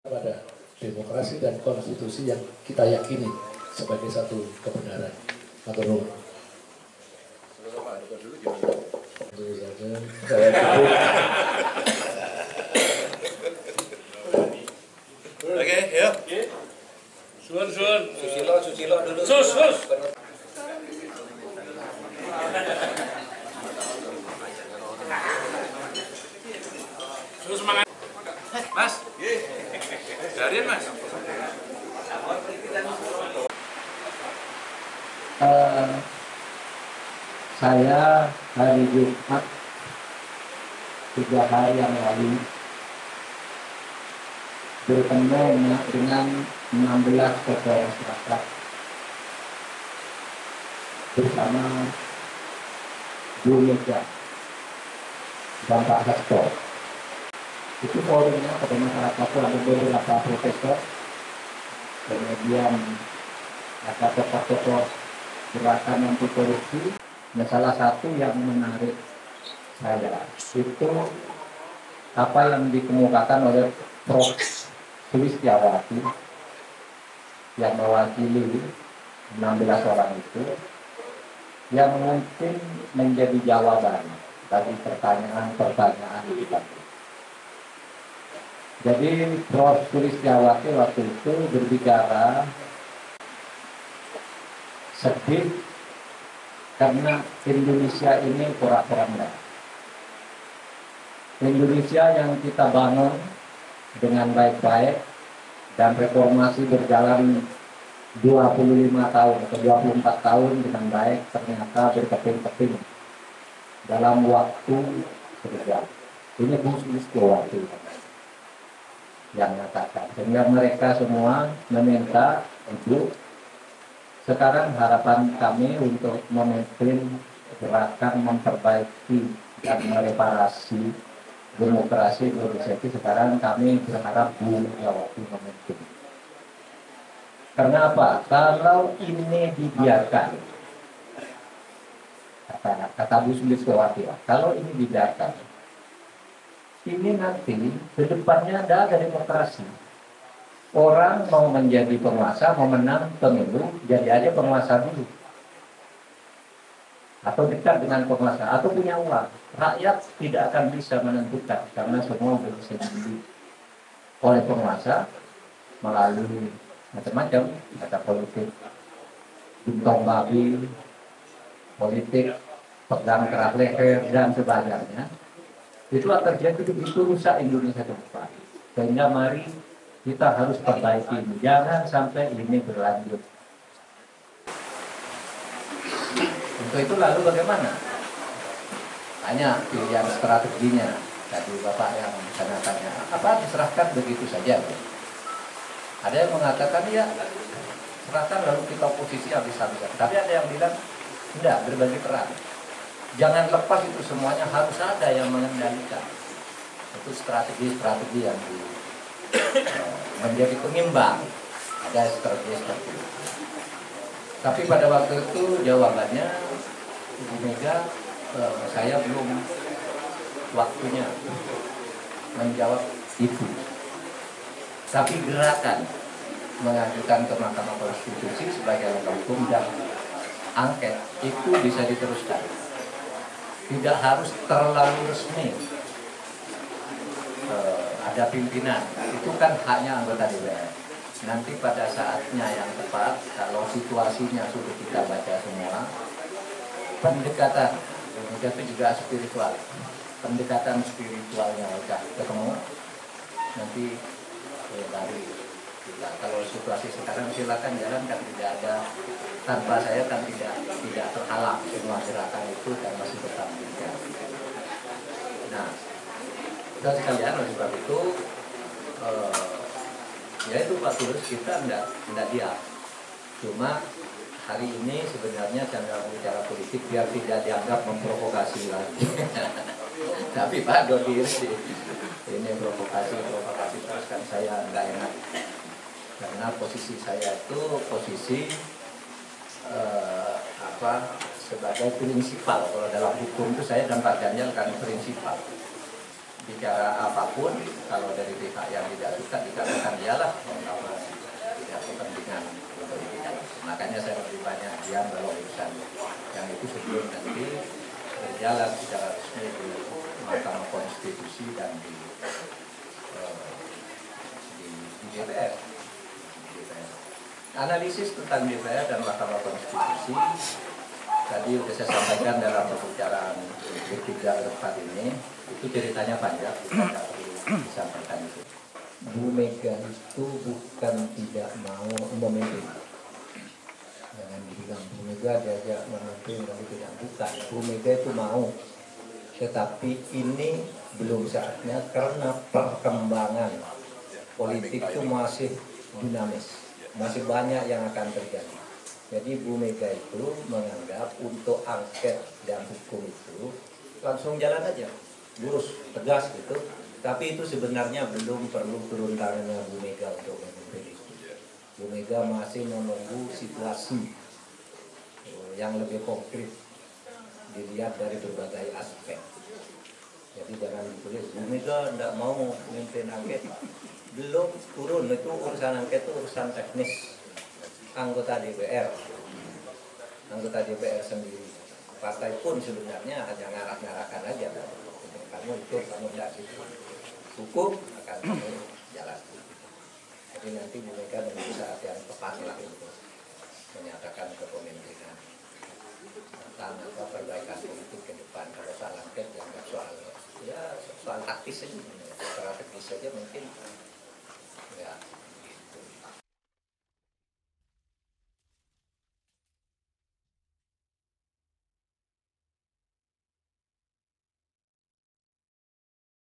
pada demokrasi dan konstitusi yang kita yakini sebagai satu kebenaran. Matur nuwun. Oke, yuk. Susun. Susilo dulu. Sus. Sus semangat. Mas. Jadian, Mas. Saya hari Jumat 3 hari yang lalu bertemu dengan 16 tokoh masyarakat bersama Bu Mega dan Pak Hasto. Itu forumnya pada masyarakat itu ada beberapa profesor, kemudian ada tokoh-tokoh gerakan anti korupsi. Nah, salah satu yang menarik saya itu apa yang dikemukakan oleh Prof. Sulistiawati yang mewakili 16 orang itu, yang mungkin menjadi jawaban bagi pertanyaan-pertanyaan kita. Jadi Prof. Sulistiawati waktu itu berbicara sedih karena Indonesia ini porak-poranda. Indonesia yang kita bangun dengan baik-baik dan reformasi berjalan 25 tahun atau 24 tahun dengan baik, ternyata berkeping-keping dalam waktu sekejap. Ini Bu Sulistiawati yang mengatakan, sehingga mereka semua meminta untuk sekarang harapan kami untuk memimpin gerakan memperbaiki dan mereparasi demokrasi Indonesia itu, sekarang kami berharap Bu Megawati memimpin. Karena apa? Kalau ini dibiarkan, kata Bu Sulistiawati, kalau ini dibiarkan, ini nanti ke depannya tidak ada demokrasi. Orang mau menjadi penguasa, mau menang pemilu, jadi aja penguasa dulu. Atau dekat dengan penguasa, atau punya uang. Rakyat tidak akan bisa menentukan, karena semua bisa dibeli oleh penguasa melalui macam-macam, kata politik, bintang babi, politik, pegang keras leher, dan sebagainya. Itu akan terjadi begitu rusak Indonesia ke depan. Sehingga mari kita harus perbaiki ini. Jangan sampai ini berlanjut. Untuk itu lalu bagaimana? Hanya pilihan strateginya. Tadi Bapak yang tanya-tanya, apa diserahkan begitu saja? Ada yang mengatakan ya serahkan lalu kita posisi habis-habisan. Tapi ada yang bilang tidak, berbagi peran. Jangan lepas itu semuanya, harus ada yang mengendalikan. Itu strategi-strategi yang menjadi pengimbang. Ada strategi seperti itu. Tapi pada waktu itu jawabannya Ibu Mega, saya belum waktunya menjawab itu. Tapi gerakan mengajukan ke Mahkamah Konstitusi sebagai lembaga hukum dan angket itu bisa diteruskan. Tidak harus terlalu resmi. Ada pimpinan, itu kan haknya anggota DPR. Nanti pada saatnya yang tepat, kalau situasinya sudah kita baca semua, pendekatan itu juga spiritual. Pendekatan spiritualnya sudah ketemu, nanti dari kita. Kalau situasi sekarang silakan jalan, kan tidak ada, tanpa saya kan tidak terhalang semua gerakan itu dan masih tetap berjalan. Nah, kita sekalian oleh sebab itu ya itu Pak Tulus, kita tidak diam. Cuma hari ini sebenarnya cara bicara politik biar tidak dianggap memprovokasi lagi. Tapi Pak Dodi ini provokasi terus kan saya nggak enak. Karena posisi saya itu posisi sebagai prinsipal. Kalau dalam hukum itu saya dan Pak Ganjar kan prinsipal. bicara apapun, kalau dari pihak yang tidak suka dikatakan iyalah tidak kepentingan untuk tidak. Makanya saya lebih banyak diam kalau urusan yang itu sebelum nanti berjalan secara resmi di Mahkamah Konstitusi dan di DPR. Analisis tentang DPR dan Mahkamah Konstitusi tadi sudah saya sampaikan dalam pembicaraan bertiga tempat ini, itu ceritanya panjang, tidak perlu disampaikan itu. Bu Mega itu bukan tidak mau memimpin. Jangan dibilang Bu Mega diajak memimpin tapi tidak, bukan. Bu Mega itu mau, tetapi ini belum saatnya karena perkembangan politik itu masih dinamis, masih banyak yang akan terjadi. Jadi Bu Mega itu menganggap untuk angket dan hukum itu langsung jalan aja, lurus, tegas gitu. Tapi itu sebenarnya belum perlu turun tangannya Bu Mega untuk memimpin itu. Bu Mega masih menunggu situasi yang lebih konkret dilihat dari berbagai aspek. Jadi jangan ditulis Bu Mega tidak mau memimpin angket. Belum turun, itu urusan angket itu urusan teknis anggota DPR sendiri. Partai pun sebenarnya hanya ngarah-ngarahkan aja, kamu itu, kamu tidak gitu. Hukum akan kamu jalan. Jadi nanti Bu Mega menunggu saat yang tepat lah untuk menyatakan kepemimpinan tentang apa perbaikan politik ke depan. Kalau soal angket dianggap soal taktis saja, strategis saja mungkin ya